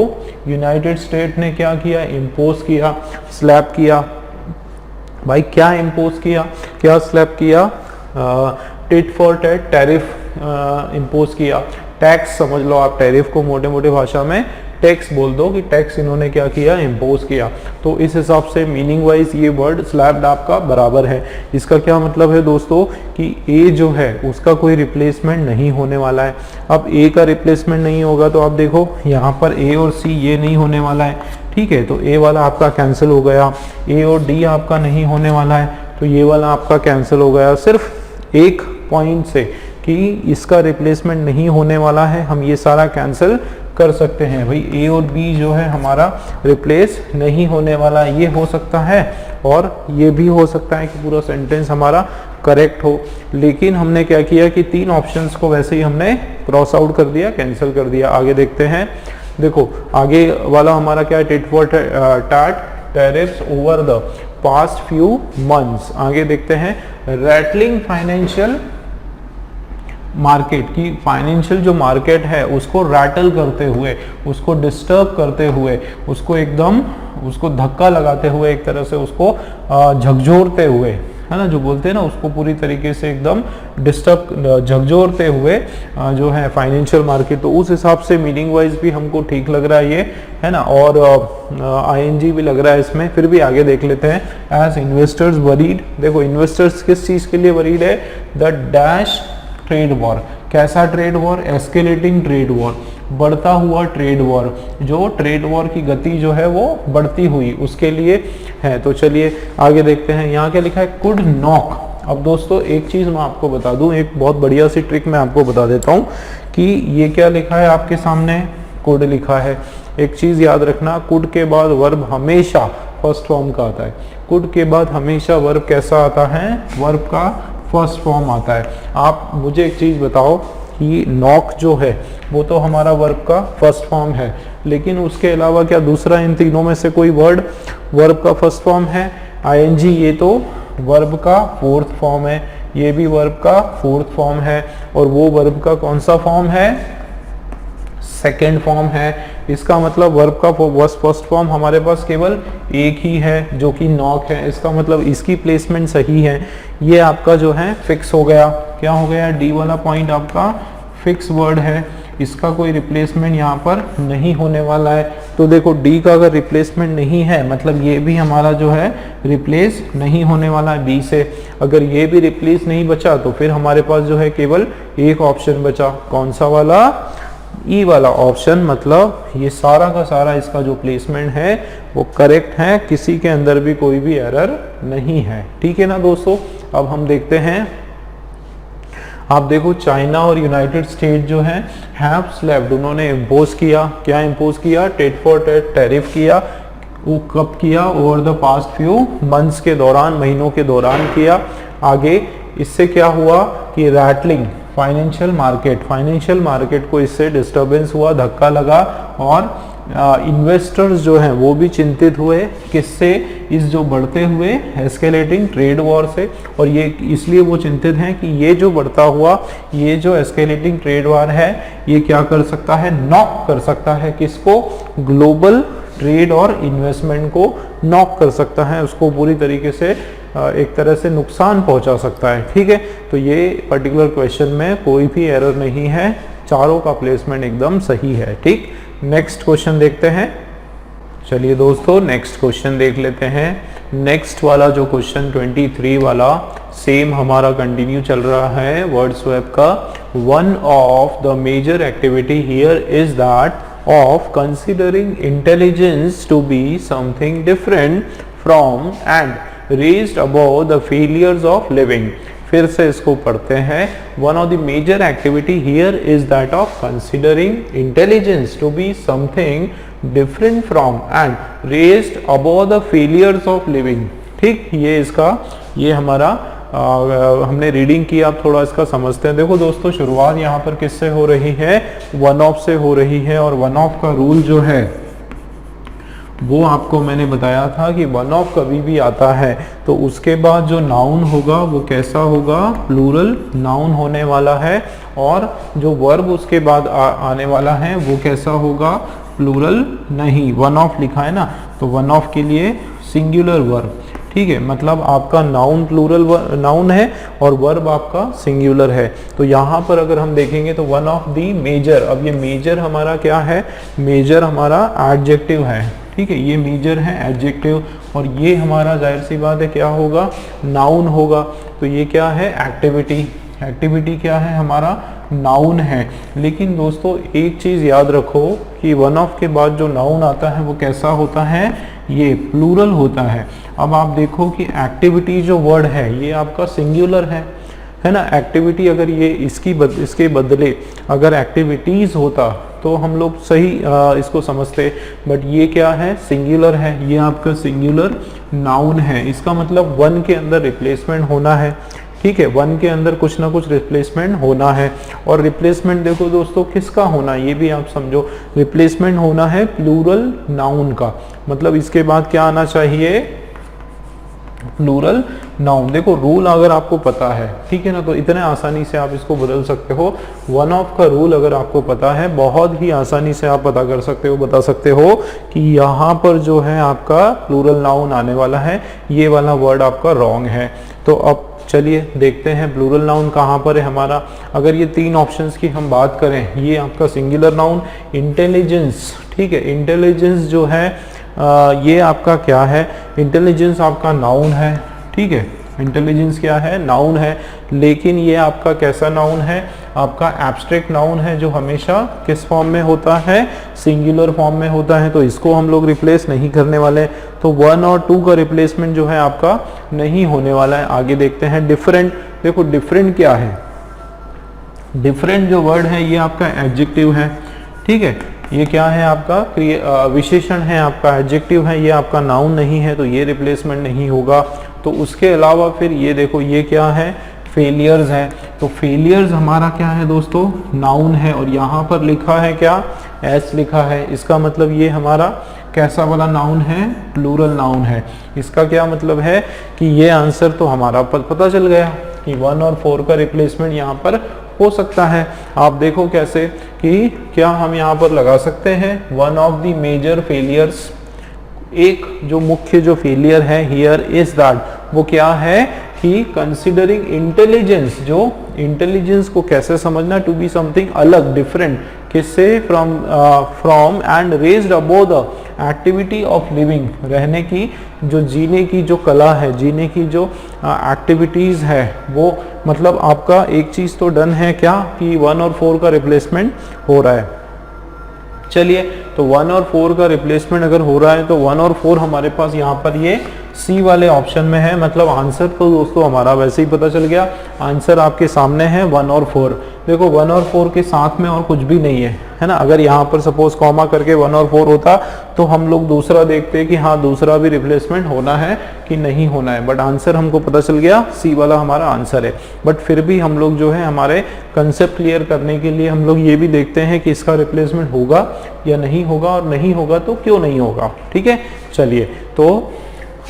यूनाइटेड स्टेट ने क्या किया, इम्पोज किया, स्लैप किया। भाई क्या इम्पोज किया, क्या स्लैप किया, tit for tat tariff impose किया। टैक्स समझ लो आप, टैरिफ को मोटे मोटे भाषा में टैक्स बोल दो कि टैक्स इन्होंने क्या किया, इम्पोज किया। तो इस हिसाब से मीनिंग वाइज ये वर्ड स्लैप्ड आपका बराबर है। इसका क्या मतलब है दोस्तों कि ए जो है उसका कोई रिप्लेसमेंट नहीं होने वाला है। अब ए का रिप्लेसमेंट नहीं होगा तो आप देखो यहाँ पर ए और सी ये नहीं होने वाला है। ठीक है, तो ए वाला आपका कैंसिल हो गया। ए और डी आपका नहीं होने वाला है। तो ये वाला आपका कैंसिल हो गया सिर्फ एक पॉइंट से कि इसका रिप्लेसमेंट नहीं होने वाला है, हम ये सारा कैंसिल कर सकते हैं। भाई ए और बी जो है हमारा रिप्लेस नहीं होने वाला, ये हो सकता है और ये भी हो सकता है कि पूरा सेंटेंस हमारा करेक्ट हो। लेकिन हमने क्या किया कि तीन ऑप्शंस को वैसे ही हमने क्रॉस आउट कर दिया, कैंसिल कर दिया। आगे देखते हैं, देखो आगे वाला हमारा क्या है, tit for tat tariffs over the past few months. आगे देखते हैं, रैटलिंग फाइनेंशियल मार्केट की, फाइनेंशियल जो मार्केट है उसको रैटल करते हुए, उसको डिस्टर्ब करते हुए, उसको एकदम उसको धक्का लगाते हुए, एक तरह से उसको झकझोरते हुए, है ना, जो बोलते हैं ना, उसको पूरी तरीके से एकदम डिस्टर्ब झकझोरते हुए जो है फाइनेंशियल मार्केट। तो उस हिसाब से मीनिंग वाइज भी हमको ठीक लग रहा है ये, है ना, और आईएनजी भी लग रहा है इसमें। फिर भी आगे देख लेते हैं, एज इन्वेस्टर्स वरीड। देखो इन्वेस्टर्स किस चीज के लिए वरीड है, द डैश ट्रेड वॉर। कैसा trade war, escalating trade war, बढ़ता हुआ ट्रेड वॉर, जो ट्रेड वॉर की गति जो है वो बढ़ती हुई उसके लिए है। तो चलिए आगे देखते हैं, यहाँ क्या लिखा है, कुड नॉक। अब दोस्तों एक चीज मैं आपको बता दूं, एक बहुत बढ़िया सी ट्रिक मैं आपको बता देता हूं कि ये क्या लिखा है आपके सामने, कुड लिखा है। एक चीज याद रखना, कुड के बाद वर्ब हमेशा फर्स्ट फॉर्म का आता है। कुड के बाद हमेशा वर्ब कैसा आता है, वर्ब का फर्स्ट फॉर्म आता है। आप मुझे एक चीज बताओ कि नॉक जो है वो तो हमारा वर्ब का फर्स्ट फॉर्म है, लेकिन उसके अलावा क्या दूसरा इन तीनों में से कोई वर्ड वर्ब का फर्स्ट फॉर्म है? आईएनजी ये तो वर्ब का फोर्थ फॉर्म है, ये भी वर्ब का फोर्थ फॉर्म है, और वो वर्ब का कौन सा फॉर्म है, सेकेंड फॉर्म है। इसका मतलब वर्ब का फर्स्ट फॉर्म हमारे पास केवल एक ही है जो कि नॉक है। इसका मतलब इसकी प्लेसमेंट सही है, ये आपका जो है फिक्स हो गया। क्या हो गया, डी वाला पॉइंट आपका फिक्स वर्ड है, इसका कोई रिप्लेसमेंट यहाँ पर नहीं होने वाला है। तो देखो डी का अगर रिप्लेसमेंट नहीं है मतलब ये भी हमारा जो है रिप्लेस नहीं होने वाला है बी से। अगर ये भी रिप्लेस नहीं बचा तो फिर हमारे पास जो है केवल एक ऑप्शन बचा, कौन सा वाला, ई वाला ऑप्शन। मतलब ये सारा का सारा इसका जो प्लेसमेंट है वो करेक्ट है, किसी के अंदर भी कोई भी एरर नहीं है। ठीक है ना दोस्तों। अब हम देखते हैं, आप देखो चाइना और यूनाइटेड स्टेट जो है हैव स्लैब्ड, उन्होंने इम्पोज किया, क्या इम्पोज किया, टेट फॉर टेट टैरिफ किया। वो कब किया, over the past few months के दौरान, महीनों के दौरान किया। आगे इससे क्या हुआ कि रैटलिंग फाइनेंशियल मार्केट को इससे डिस्टरबेंस हुआ, धक्का लगा, और इन्वेस्टर्स जो हैं वो भी चिंतित हुए, किससे, इस जो बढ़ते हुए एस्केलेटिंग ट्रेड वॉर से। और ये इसलिए वो चिंतित हैं कि ये जो बढ़ता हुआ, ये जो एस्केलेटिंग ट्रेड वॉर है, ये क्या कर सकता है, नॉक कर सकता है, किसको, ग्लोबल ट्रेड और इन्वेस्टमेंट को नॉक कर सकता है, उसको पूरी तरीके से एक तरह से नुकसान पहुंचा सकता है। ठीक है, तो ये पर्टिकुलर क्वेश्चन में कोई भी एरर नहीं है, चारों का प्लेसमेंट एकदम सही है। ठीक, नेक्स्ट क्वेश्चन देखते हैं। चलिए दोस्तों नेक्स्ट क्वेश्चन देख लेते हैं। नेक्स्ट वाला जो क्वेश्चन 23 वाला सेम हमारा कंटिन्यू चल रहा है वर्डस्वेप का। One of the major activity here is that of considering intelligence to be something different from and raised above the failures of living। फिर से इसको पढ़ते हैं। One of the major activity here is that of considering intelligence to be something different from and raised above the failures of living। ठीक, ये इसका, ये हमारा हमने रीडिंग की, आप थोड़ा इसका समझते हैं। देखो दोस्तों शुरुआत यहाँ पर किससे हो रही है, वन ऑफ से हो रही है, और वन ऑफ का रूल जो है वो आपको मैंने बताया था कि वन ऑफ कभी भी आता है तो उसके बाद जो नाउन होगा वो कैसा होगा, प्लूरल नाउन होने वाला है, और जो वर्ब उसके बाद आने वाला है वो कैसा होगा, प्लूरल नहीं। वन ऑफ लिखा है ना, तो वन ऑफ के लिए सिंगुलर वर्ब। ठीक है, मतलब आपका नाउन प्लूरल नाउन है और वर्ब आपका सिंगुलर है। तो यहाँ पर अगर हम देखेंगे तो वन ऑफ दी मेजर, अब ये मेजर हमारा क्या है, मेजर हमारा एडजेक्टिव है। ठीक है, ये मेजर है एडजेक्टिव, और ये हमारा जाहिर सी बात है क्या होगा, नाउन होगा। तो ये क्या है, एक्टिविटी। एक्टिविटी क्या है, हमारा नाउन है। लेकिन दोस्तों एक चीज़ याद रखो कि वन ऑफ के बाद जो नाउन आता है वो कैसा होता है, ये प्लूरल होता है। अब आप देखो कि एक्टिविटी जो वर्ड है ये आपका सिंगुलर है ना। एक्टिविटी अगर ये इसके बदले अगर एक्टिविटीज़ होता तो हम लोग सही इसको समझते, बट ये क्या है, सिंगुलर है, ये आपका सिंगुलर नाउन है। इसका मतलब वन के अंदर रिप्लेसमेंट होना है, ठीक है, वन के अंदर कुछ ना कुछ रिप्लेसमेंट होना है। और रिप्लेसमेंट देखो दोस्तों किसका होना, ये भी आप समझो, रिप्लेसमेंट होना है प्लूरल नाउन का। मतलब इसके बाद क्या आना चाहिए, प्लूरल नाउन। देखो रूल अगर आपको पता है, ठीक है ना, तो इतने आसानी से आप इसको बदल सकते हो। वन ऑफ का रूल अगर आपको पता है, बहुत ही आसानी से आप पता कर सकते हो, बता सकते हो कि यहाँ पर जो है आपका प्लूरल नाउन आने वाला है, ये वाला वर्ड आपका रॉन्ग है। तो अब चलिए देखते हैं प्लूरल नाउन कहाँ पर है हमारा। अगर ये तीन ऑप्शंस की हम बात करें, ये आपका सिंगुलर नाउन इंटेलिजेंस, ठीक है, इंटेलिजेंस जो है ये आपका क्या है, इंटेलिजेंस आपका नाउन है, ठीक है, इंटेलिजेंस क्या है, नाउन है। लेकिन ये आपका कैसा नाउन है, आपका एब्स्ट्रैक्ट नाउन है, जो हमेशा किस फॉर्म में होता है, सिंगुलर फॉर्म में होता है। तो इसको हम लोग रिप्लेस नहीं करने वाले, तो 1 और 2 का रिप्लेसमेंट जो है आपका नहीं होने वाला है। आगे देखते हैं डिफरेंट। देखो डिफरेंट क्या है, डिफरेंट जो वर्ड है ये आपका एडजेक्टिव है, ठीक है, ये क्या है आपका विशेषण है, आपका एडजेक्टिव है, ये आपका नाउन नहीं है, तो ये रिप्लेसमेंट नहीं होगा। तो उसके अलावा फिर ये देखो ये क्या है, फेलियर्स है। तो फेलियर्स हमारा क्या है दोस्तों, नाउन है, और यहाँ पर लिखा है क्या, एस लिखा है। इसका मतलब ये हमारा कैसा वाला नाउन है, प्लूरल नाउन है। इसका क्या मतलब है कि ये आंसर तो हमारा पता चल गया कि 1 और 4 का रिप्लेसमेंट यहाँ पर हो सकता है। आप देखो कैसे कि क्या हम यहाँ पर लगा सकते हैं, one of the major failures, एक जो मुख्य जो फेलियर है हियर इज दैट, वो क्या है कि कंसिडरिंग इंटेलिजेंस, जो इंटेलिजेंस को कैसे समझना, टू बी समथिंग अलग, डिफरेंट, किससे, from and raised above the activity of living, रहने की जो जीने की जो कला है, जीने की जो एक्टिविटीज़ है, वो मतलब आपका एक चीज़ तो डन है क्या कि 1 और 4 का रिप्लेसमेंट हो रहा है। चलिए तो 1 और 4 का रिप्लेसमेंट अगर हो रहा है तो 1 और 4 हमारे पास यहाँ पर ये सी वाले ऑप्शन में है। मतलब आंसर तो दोस्तों हमारा वैसे ही पता चल गया, आंसर आपके सामने है 1 और 4। देखो 1 और 4 के साथ में और कुछ भी नहीं है ना। अगर यहाँ पर सपोज कॉमा करके 1 और 4 होता तो हम लोग दूसरा देखते कि हाँ दूसरा भी रिप्लेसमेंट होना है कि नहीं होना है, बट आंसर हमको पता चल गया, सी वाला हमारा आंसर है। बट फिर भी हम लोग जो है हमारे कंसेप्ट क्लियर करने के लिए हम लोग ये भी देखते हैं कि इसका रिप्लेसमेंट होगा या नहीं होगा, और नहीं होगा तो क्यों नहीं होगा, ठीक है। चलिए तो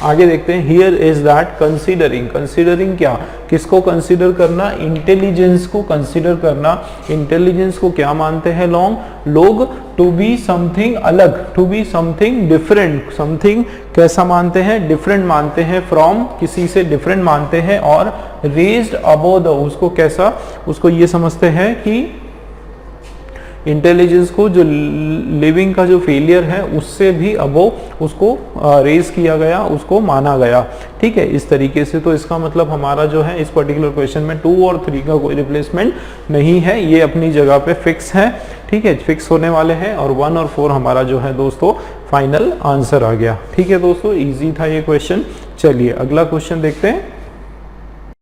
आगे देखते हैं, here is that considering, considering क्या, किसको कंसीडर करना, इंटेलिजेंस को कंसीडर करना। इंटेलिजेंस को क्या मानते हैं लोग, टू बी समथिंग अलग, to be something different, something कैसा मानते हैं, डिफरेंट मानते हैं, फ्रॉम किसी से डिफरेंट मानते हैं, और रेज्ड अबव द, उसको कैसा, उसको ये समझते हैं कि इंटेलिजेंस को जो लिविंग का जो फेलियर है उससे भी अबोव उसको रेज किया गया, उसको माना गया, ठीक है, इस तरीके से। तो इसका मतलब हमारा जो है इस पर्टिकुलर क्वेश्चन में 2 और 3 का कोई रिप्लेसमेंट नहीं है, ये अपनी जगह पे फिक्स है, ठीक है, फिक्स होने वाले हैं, और 1 और 4 हमारा जो है दोस्तों फाइनल आंसर आ गया। ठीक है दोस्तों, इजी था ये क्वेश्चन। चलिए अगला क्वेश्चन देखते हैं।